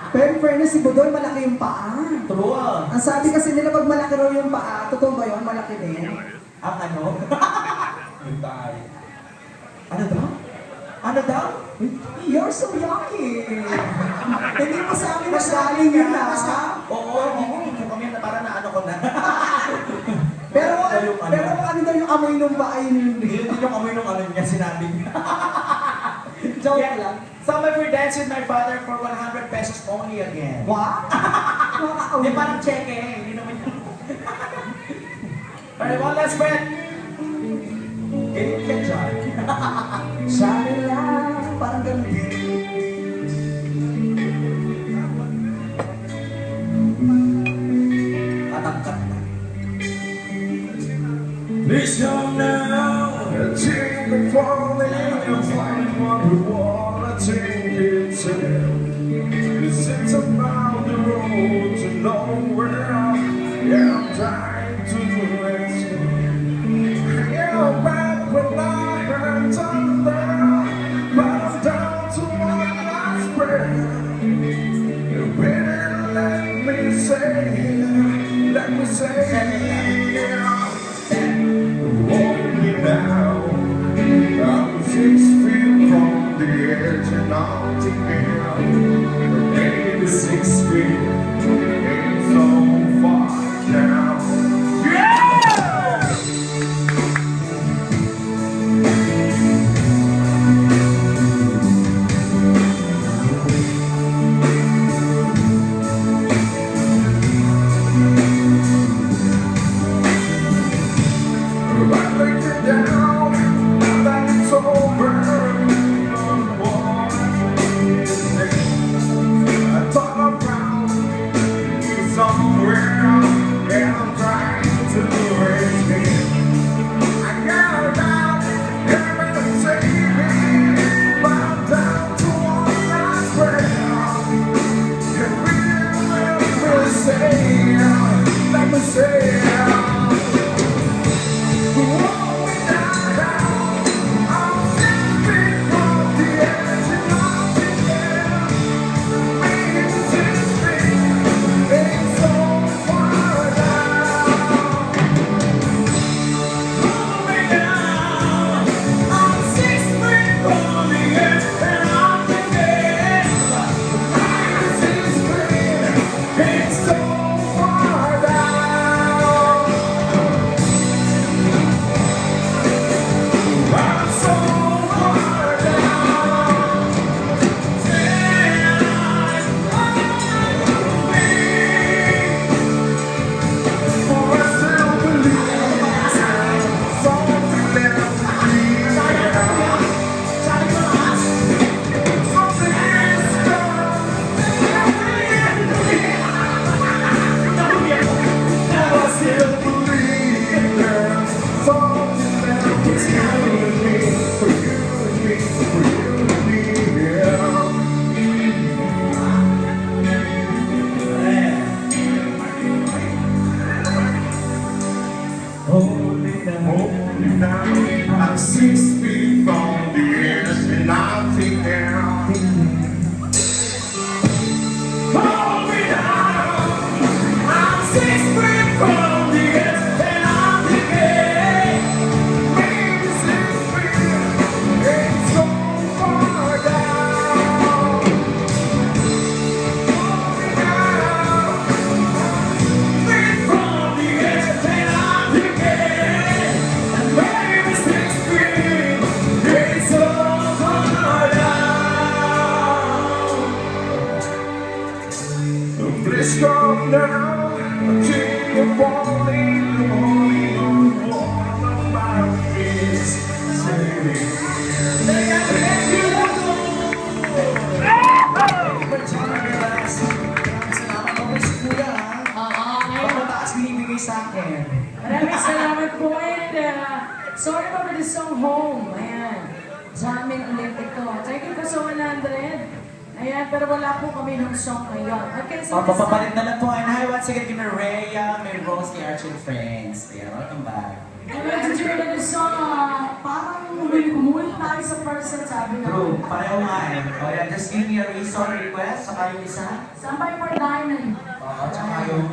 Pero in fairness, si Budoy, malaki yung paa. True. Ang sabi kasi nila, pag malaki raw yung paa, totoo ba yun? Malaki din. Ang ano? Yung tayo. Ano daw? Ano daw? You're so yucky. Hindi mo sa amin nagaling yun Oo, hindi kami na para na ano ko na. Pero ano daw yung amoy nung paa yun? Yun din yung amoy nung ano niya sinabi niya. Joke Yeah. lang. Somebody for dance with my father for 100 pesos only again. Wow! Hindi parang cheque eh. Hindi naman yun. Alright, one last breath. Get John. Sabi lang, parang ganun. Katangkat na. Please come now, take me falling and find what we wanna take it to. Cause it's about the road to nowhere, yeah, I'm trying to rescue. Yeah, back when I heard thunder, but I'm down to one last breath. You better let me say, yeah. Hold me now. I'm 6 feet from the edge and I'm thinking, maybe 6 feet ain't so far now. Yeah! I break it down, now that it's over. I thought I'm proud somewhere, and I'm trying to raise me. I got about heaven save me, but I'm down to one last prayer. You really let me say. I'm 6 feet from the edge and I'm thinking, hold me down. I'm 6 feet from the edge and I'm thinking, maybe 6 feet ain't so far down. Hold me down. 6 feet from the edge and I'm thinking, maybe 6 feet ain't so far down. Please come now, take a falling, all of my feet, Maraming salamat po and sorry pa for the song Home. Ayan. Jamming ulit ito. Thank you po sa 100. Ayan, pero wala po kami ng song ngayon. Okay, so Papapalit na lang po. And hi, once again, kina Rhea, may Rose, kay Archie and Friends. Ayan, welcome back. I'm going to do the song, parang umuwi tayo sa person, sabi na. True, pareho nga eh. O yan, just give me a reason, request, saka yung isa. Somebody for Diamond. At saka yung